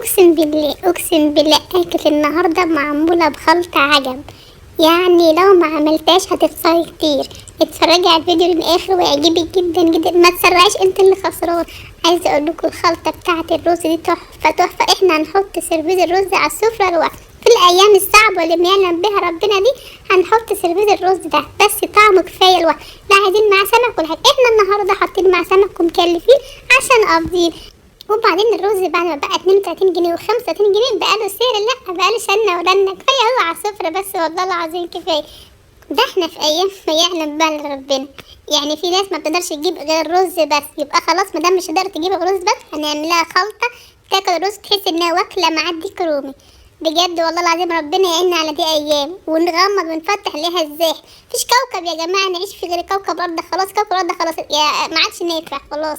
اقسم بالله اكل النهارده معموله بخلطه عجب. يعني لو ما عملتهاش هتخسري كتير. اتفرجي على الفيديو للاخر ويعجبك جدا جدا، ما تسرعيش، انت اللي خسران. عايزه اقول لكم الخلطه بتاعه الرز دي تحفه تحفه. احنا هنحط سيرفيز الرز على السفره لوحده في الايام الصعبه اللي بيعلم بها ربنا دي. هنحط سيرفيز الرز ده بس طعمه كفايه لوحده. لا عايزين مع سمك ولا حاجه، احنا النهارده حاطين مع سمك ومكلفين عشان قابضين. وبعدين الرز بعد ما بقى 32 جنيه و35 جنيه بقاله سعر، لا بقاله سنة ورنة. كفاية هو على السفرة بس، والله العظيم كفاية. ده احنا في أيام ما يعلم بها ربنا. يعني في ناس ما بتقدرش تجيب غير الرز بس، يبقى خلاص ما دام مش قدرت تجيب الرز بس هنعملها خلطة تاكل الرز تحس انها واكلة مع الديك رومي. بجد والله العظيم ربنا يعيننا على دي أيام، ونغمض ونفتح ليها ازاي. مفيش كوكب يا جماعة نعيش في غير كوكب الأرض. خلاص كوكب الأرض خلاص يا ما عادش نافع خلاص.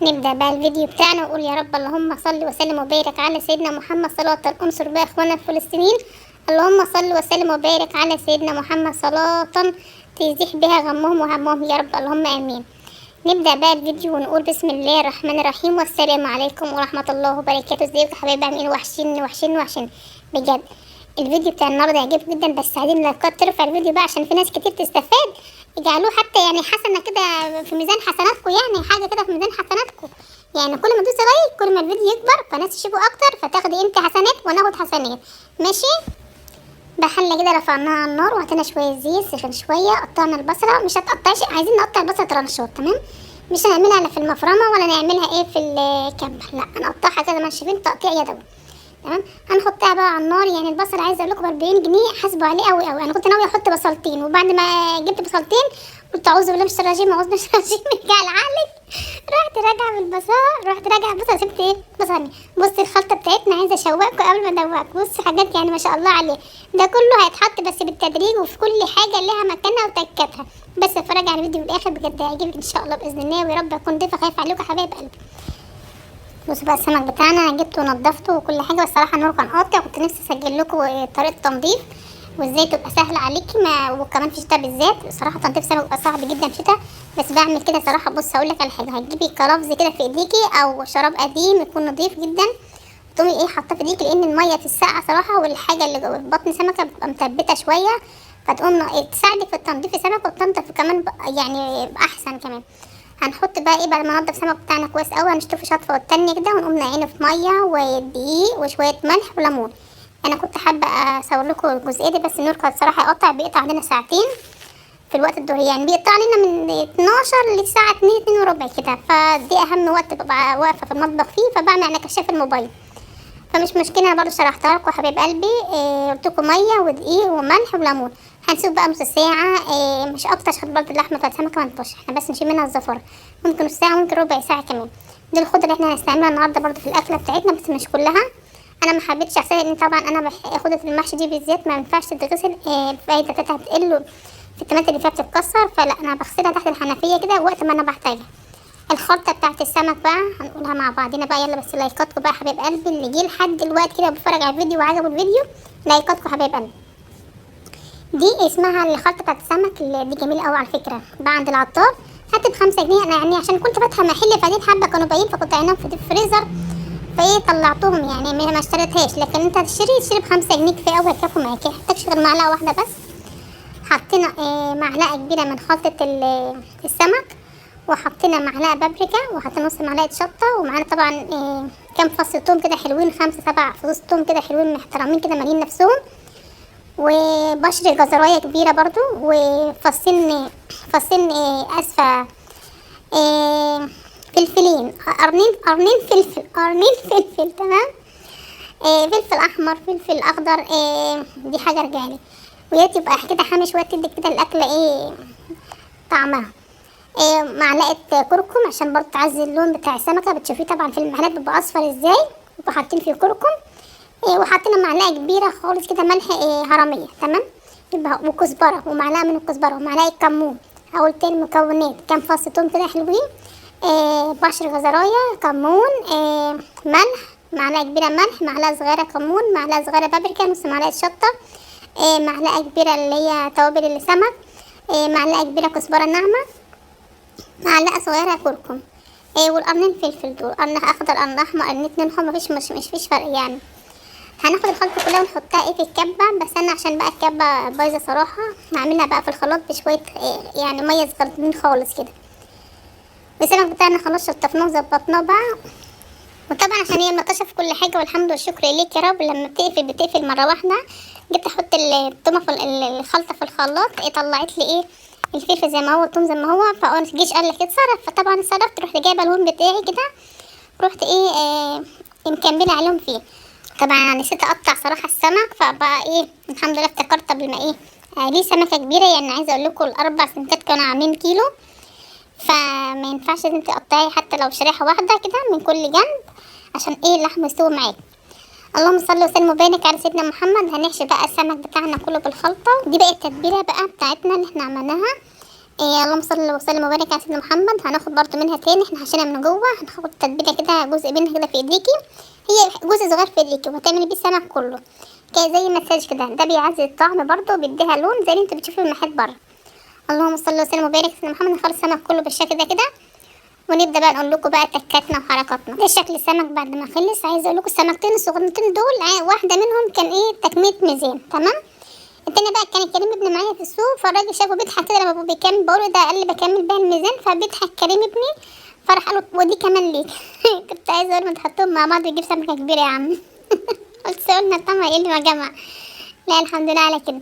نبدأ بقى الفيديو بتاعنا ونقول يا رب اللهم صل وسلم وبارك على سيدنا محمد صلاة انصر بها اخوانا الفلسطينيين. اللهم صل وسلم وبارك على سيدنا محمد صلاة تزيح بها غمهم وهمهم يا رب اللهم امين. نبدأ بقى الفيديو ونقول بسم الله الرحمن الرحيم والسلام عليكم ورحمة الله وبركاته. ازيكم يا حبايبي عاملين؟ وحشين بجد. الفيديو بتاع النهارده يعجبكم جدا، بس عايزين لايكات ترفع الفيديو بقى عشان في ناس كتير تستفاد. اجعلوه حتى يعني حسنة كده في ميزان حسناتكم، يعني حاجة كده في ميزان حسناتكم. يعني كل ما تدوسي لايك كل ما الفيديو يكبر فناس يشوفوا اكتر، فتاخدي انت حسنات وناخد حسنات. ماشي. بحلة كده رفعناها على النار وحطينا شوية زيت سخن شوية. قطعنا البصلة، مش هتقطعيش، عايزين نقطع البصلة ترانشات تمام. مش هنعملها لا في المفرمة ولا نعملها في الكبة، لا هنقطعها كده ما شايفين تقطيع يدوي تمام. هنحطها بقى على النار. يعني البصل عايزه اقول لكم ب 40 جنيه، حاسبوا عليه قوي. انا كنت ناويه احط بصلتين، وبعد ما جبت بصلتين قلت اعوذ بالله من الرجيم رجع العقلك. رحت راجعه البصل سبت بصلني. بصي الخلطه بتاعتنا عايزه اشوقكم قبل ما ادوقكم. بصي حاجات يعني ما شاء الله عليه. ده كله هيتحط بس بالتدريج، وفي كل حاجه لها مكانها وتكتها. بس اتفرج على الفيديو للاخر بجد هيعجبك ان شاء الله باذن الله، ويا رب اكون ضيفه خايفه عليكم حبايب قلبي. بصوا بقى السمك بتاعنا انا جبته ونضفته وكل حاجه، بس الصراحه النور كان قاطع. كنت نفسي اسجل لكم طريقه تنظيف وازاي تبقى سهله عليكي وكمان في الشتاء بالذات. الصراحه تنظيف سمك بيبقى صعب جدا في الشتاء، بس بعمل كده صراحه. بص هقول لك على حاجه، هتجيبي قرافز كده في ايديكي او شراب قديم يكون نظيف جدا، تقومي حاطاه في ايديكي، لان الميه في الساقعه صراحه والحاجه اللي جوه بطن سمكه بتبقى مثبته شويه، فتقوم تساعدك في تنظيف السمك وبتنضف كمان يعني احسن كمان. هنحط بقى بعد ما ننضف السمك بتاعنا كويس قوي هنشطفه شطفه والتانية كده، ونقوم نعينه في ميه ودقيق وشويه ملح وليمون. انا كنت حابه اصور لكم الجزئيه دي، بس النور كان صراحه يقطع، بيقطع علينا ساعتين في الوقت الظهري. يعني بيقطع علينا من 12 للساعه 2 وربع كده، فدي اهم وقت ببقى واقفه في المطبخ فيه، فبعمل على كشاف الموبايل. فمش مشكله، انا برضو شرحتها لكم حبايب قلبي. قلت لكم ميه ودقيق وملح وليمون. هنسيب بقى نص ساعه مش اكتر، عشان برضو اللحمه بتاعت السمكه ما تنفش، احنا بس نشيل منها الزفاره. ممكن نص ساعه، ممكن ربع ساعه كمان. دي الخضره اللي احنا هنستعملها النهارده برضو في الاكله بتاعتنا، بس مش كلها. انا ما حبيتش اغسلها لان طبعا انا خضره المحشي دي بالذات ما ينفعش تتغسل، الفايده بتاعتها هتقل في التمات اللي فيها بتتكسر، فلا انا بغسلها تحت الحنفيه كده وقت ما انا بحتاجها. الخلطه بتاعت السمك بقى هنقولها مع بعضنا بقى. يلا بس لايكاتكم بقى حبايب قلبي، اللي جه لحد دلوقتي كده بيتفرج على الفيديو وعجبه الفيديو لايكاتكم حبايب قلبي. دي اسمها الخلطه بتاعت السمك اللي دي جميله قوي على فكره، بقى عند العطار. هات ب5 جنيه. انا يعني عشان كنت فاتحه محل فدين حبه كانوا باين، فكنت عينهم في الفريزر طلعتهم يعني ما اشتريتهاش. لكن انت تشتري ب5 جنيه كفايه قوي، هيكفوا معاكي، محتاجش غير معلقه واحده بس. حطينا معلقه كبيره من خلطه السمك، وحطينا معلقه بابريكا، وحطينا نص معلقه شطه، ومعانا طبعا كام فص توم كده حلوين، 5 7 فصوص توم كده حلوين محترمين كده مالين نفسهم، وبشر جزرايه كبيره برضو، فصين اسفه فلفلين، قرنين فلفل تمام. فلفل احمر، فلفل اخضر، دي حاجه رجالي. ويا ريت يبقى كده حامي شويه، تدي كده الاكله طعمها. معلقه كركم عشان برضه تعزي اللون بتاع السمكه. بتشوفيه طبعا في المحلات بيبقى اصفر ازاي، بيبقوا حاطين فيه كركم. وحطينا معلقه كبيره خالص كده ملح هرميه تمام. يبقى وكزبره، ومعلقه من الكزبره، ومعلقه كمون. هقول تاني المكونات، كام فص توم كده حلوين، بشر جزرايه، كمون، ملح، معلقه كبيره ملح، معلقه صغيره كمون، معلقه صغيره بابريكا، نص معلقه شطه، معلقه كبيره اللي هي توابل السمك، معلقه كبيره كزبره ناعمه، معلقه صغيره كركم. والقرنين فلفل دول، قرن اخضر قرن احمر قرن اتنين حمر، مش فيش فرق يعني. هناخد الخلطة كلها ونحطها في الكبة، بس انا عشان بقى الكبة بايظة صراحة هعملها بقى في الخلاط بشوية يعني مية صغيرين خالص كده. السمك بتاعنا خلاص شطفناه وظبطناه بقى. وطبعا عشان هي ملطشة في كل حاجة والحمد والشكر ليك يا رب، لما بتقفل مرة واحدة. جبت احط التومة في الخلطة في الخلاط، طلعت لي الفلفل زي ما هو، التوم زي ما هو، فجيش قال لك اتصرف، فطبعا اتصرفت، رحت جايبة الهون بتاعي كده، رحت مكملة عليهم فيه. طبعا نسيت اقطع صراحة السمك، فبقى الحمد لله افتكرت قبل ما ليه سمكة كبيرة، يعني عايزة اقول لكم الاربع سنتات كانوا عاملين كيلو، فما ينفعش انت تقطعي حتى لو شريحة واحدة كده من كل جنب عشان اللحم يستوي معاك. اللهم صل وسلم وبارك على سيدنا محمد. هنحشي بقى السمك بتاعنا كله بالخلطة دي، بقى التتبيلة بقى بتاعتنا اللي احنا عملناها. اللهم صل وسلم وبارك على سيدنا محمد. هناخد برضو منها تاني، احنا حشينا من جوه، هناخد التتبيلة كده جزء منها كده في ايديكي، هي جزء صغير في ايديكي، وهتعملي بيه السمك كله كده زي مساج كده، ده بيعزز الطعم برضو، بيديها لون زي اللي انت بتشوفيه في المحلات بره. اللهم صل وسلم وبارك على سيدنا محمد. نخلص السمك كله بالشكل ده كده، ونبدا بقى نقول لكم بقى تكاتنا وحركاتنا. ده شكل السمك بعد ما خلص. عايزه اقول لكم السمكتين الصغنطين دول واحده منهم كان تكميه ميزان، تمام. التاني بقى كان كريم ابني معايا في السوق، فالراجل شافه بيضحك كده لما بيكمل، بقول ده قال لي بكمل بيها الميزان، فبيضحك كريم ابني، فراح قال له ودي كمان ليك. كنت عايزه اقول ما تحطهم مع بعض ويجيب سمكه كبيره يا عم. قلت سألنا طمع ايه اللي ما جمع. لا الحمد لله على كده.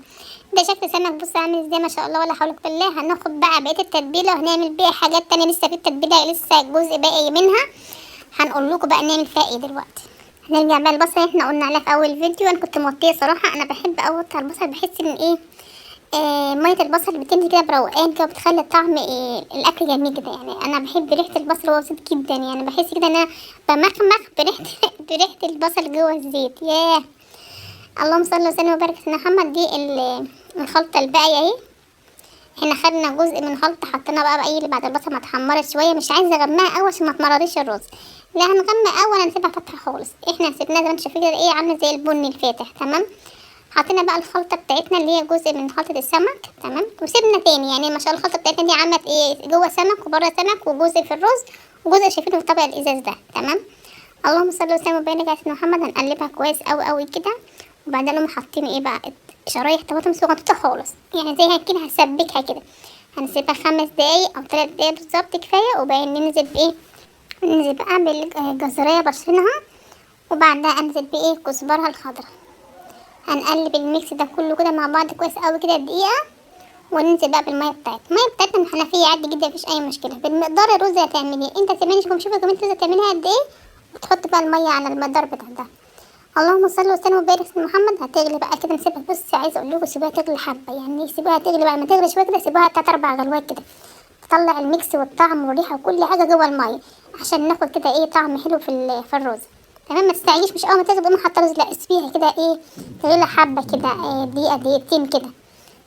ده شكل سمك، بص عامل ازاي ما شاء الله ولا حول ولا قوه بالله. هناخد بقى بقيه التتبيله وهنعمل بيها حاجات تانية، لسه في التتبيله لسه جزء باقي منها، هنقول لكم بقى نعمل فيها دلوقتي. هنرجع بقى البصل اللي احنا قلنا عليها في اول فيديو. انا كنت موطيه صراحه، انا بحب اقطع البصل، بحس ان ميه البصل بتنزل كده بروقان كده، بتخلي طعم الاكل جميل كده، يعني انا بحب ريحه البصل وهو زيت جدا، يعني بحس كده ان انا بمخمخ بريحه البصل جوه الزيت. ياه اللهم صل وسلم وبارك على محمد. دي الخلطه الباقيه اهي، احنا خدنا جزء من الخلطه حطينا بقى اللي بعد البصل ما اتحمرت شويه، مش عايزه اغمقها قوي عشان ما تمرريش الرز، لا هنغمق اول هنسيبها فاتحه خالص، احنا سيبناها زي ما انتم شايفين كده عامله زي البني الفاتح، تمام. حطينا بقى الخلطه بتاعتنا اللي هي جزء من خلطه السمك، تمام، وسيبنا تاني، يعني ما شاء الله الخلطه بتاعتنا دي عملت جوه سمك وبره سمك، وجزء في الرز وجزء شايفينه في طبق الازاز ده، تمام. اللهم صل وسلم وبارك على سيدنا محمد. هنقلبها كويس قوي قوي كده، وبعدين نقوم حاطين بقى شرايح طماطم صغنطوطه خالص، يعني زي كده هسبكها كده، هنسيبها 5 دقايق او 3 دقايق بالظبط كفايه، وبعدين ننزل بقى بالجزريه بشرينها، وبعدها انزل كزبرها الخضراء. هنقلب الميكس ده كله كده مع بعض كويس قوي كده دقيقه، وننزل بقى بالميه بتاعتنا. الميه بتاعتنا من الحنفيه عادي جدا، مفيش اي مشكله. بالمقدار الرز هتعمليه انت تعملي، شوفي كمان الرز هتعمليها قد ايه، وتحط بقى الميه على المقدار بتاع ده. اللهم صل وسلم وبارك على محمد. هتغلي بقى كده، نسيبها، بصي عايزه اقول لكم سيبوها تغلي حبه، يعني سيبوها تغلي بقى، ما تغلي شويه كده سيبوها 3 4 غلوات كده، تطلع الميكس والطعم والريحه وكل حاجه جوه الميه، عشان ناخد كده طعم حلو في الرز، تمام. ما تستعجليش، مش اول ما تغلي تقومي حاطه رز، لا اسيبيها كده تغلي حبه كده دقيقه دقيقتين كده،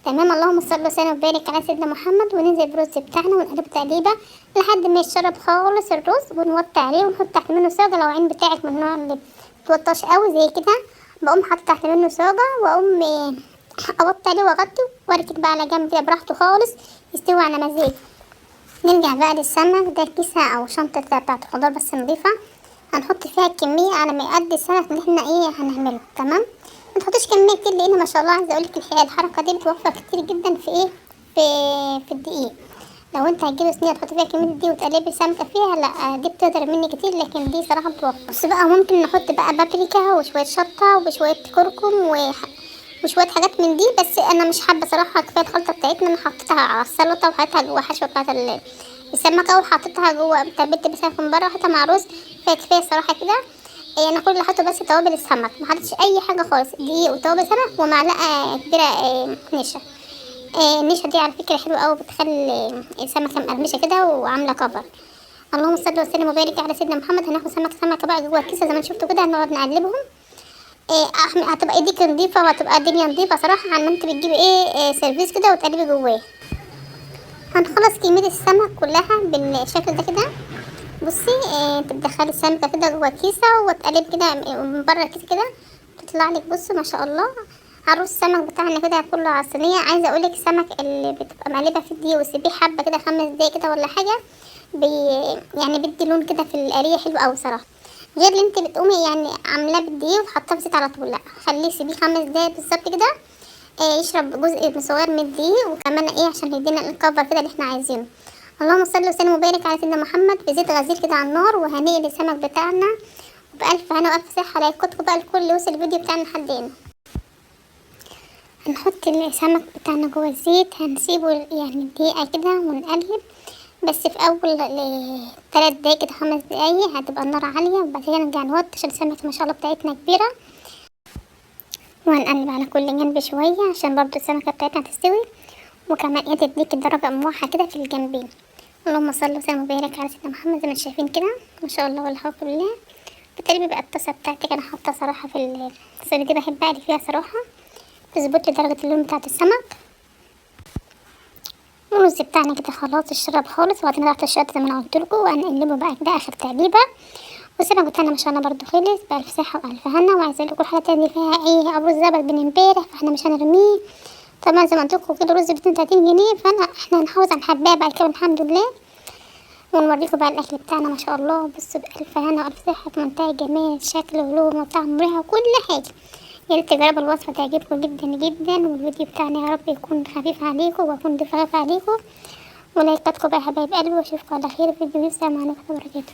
تمام. اللهم صل وسلم وبارك على سيدنا محمد. وننزل بالرز بتاعنا ونقلبه تقليبه لحد ما يشرب خالص الرز، ونوطي عليه ونحط تحت منه صاجه، لو عين بتاعك من النوع اللي متوطاش قوي زي كده، بقوم حاطه تحت منه صاجه، واقوم اوطي عليه واغطي واركن بقى على جنب كده براحته خالص يستوي على مزاج. نرجع بقى للسمك ده، كيسه او شنطه بتاعت خضار بس نضيفه، هنحط فيها الكميه على ما يقضي السمك اللي احنا هنعمله، تمام. ما تحطيش كميه كتير، لان ما شاء الله عايزه اقولك الحركه دي بتوفر كتير جدا في الدقيق. لو انت هتجيبي صينيه تحطي فيها كميه دي وتقلبي سمكه فيها، لا دي بتقدر مني كتير، لكن دي صراحه بتوفر. بس بقى ممكن نحط بقى بابريكا وشويه شطه وشويه كركم وشويه حاجات من دي، بس انا مش حابه صراحه، كفايه الخلطه بتاعتنا. انا حطيتها على السلطه وحطيتها جوه حشوه بتاعت السمكه، وحطيتها جوه تبلت بس من بره، وحطيتها مع رز، فكفايه صراحه كده. انا كل اللي حطه بس توابل السمك، ما حطيتش اي حاجه خالص، دقيق وتوابل سمك ومعلقه كبيره نشا. النشا دي على فكره حلوه قوي، بتخلي السمكه مقرمشه كده وعامله كفر. اللهم صل وسلم وبارك على سيدنا محمد. هناخد سمكه بقى جوه الكيسه زي ما شفتوا كده، هنقعد نقلبهم. هتبقى ايديك نضيفه وهتبقى الدنيا نضيفه صراحه، عن ما انت بتجيبي سيرفيس كده وتقلبي جواه. هنخلص كميه السمك كلها بالشكل ده كده. بصي انت بتدخلي السمكه كده جوه الكيسه وتقلب كده من بره الكيسه كده، تطلع لك بصوا ما شاء الله. هنرص السمك بتاعنا كده كله على الصينيه. عايزه اقولك السمك اللي بتبقى مقلبه في الدقيق وتسيبيه حبه كده 5 دقايق كده ولا حاجه، بي يعني بيدي لون كده في القليه حلو قوي صراحه، غير اللي انت بتقومي يعني عاملاه بالدقيق وحاطاه في زيت على طول. لا، خليه سيبيه 5 دقايق بالظبط كده، يشرب جزء صغير من الدقيق، وكمان عشان يدينا الكفر كده اللي احنا عايزينه. اللهم صل وسلم وبارك على سيدنا محمد. في زيت غزير كده على النار، وهنقلي السمك بتاعنا بألف هنا وألف صحة. لايكاتكم بقى الكل وصل الفيديو بتاعنا لحد هنا. هنحط السمك بتاعنا جوه الزيت، هنسيبه يعني دقيقة كده ونقلب، بس في أول 3 دقايق كده 5 دقايق هتبقى النار عالية، وبعد كده نرجع نوطي عشان السمكة ما شاء الله بتاعتنا كبيرة، وهنقلب على كل جنب شوية عشان برضو السمكة بتاعتنا تستوي، وكمان تديك درجة مملحة كده في الجنبين. اللهم صل وسلم وبارك على سيدنا محمد. زي ما انتم شايفين كده ما شاء الله والحمد لله. بتقلبي بقى الطاسة بتاعتك، انا حاطة صراحة في الصينية دي بحب اقلي فيها صراحة، تظبط لي درجة اللون بتاعت السمك. والرز بتاعنا كده خلاص اشرب خالص، وبعدين نضغط الشطة زي ما انا قلتلكوا، وهنقلبه بقى كده اخر تقليبة. والسمك بتاعنا ما شاء الله برضو خلص بألف صحة وألف هنا. وعايزة لكم حاجة تانية فيها أبو الزبد من امبارح، فاحنا مش هنرميه طبعا زي ما قلتلكوا كده. رز ب32 جنيه، احنا هنحافظ على حباية بعد كده الحمد لله. ونوريكم بقى الأكل بتاعنا ما شاء الله. بصوا بألف هنا وألف صحة، في منتهى جمال شكل ولون وطعم وريحة وكل حاجة. يا ريت تجربوا الوصفة تعجبكم جدا جدا. والفيديو بتاعنا يا رب يكون خفيف عليكم ويكون ضيف خفيف عليكم. ولايكاتكم بقى يا حبايب قلبي، واشوفكم على خير في فيديو. السلام عليكم ورحمة الله وبركاته.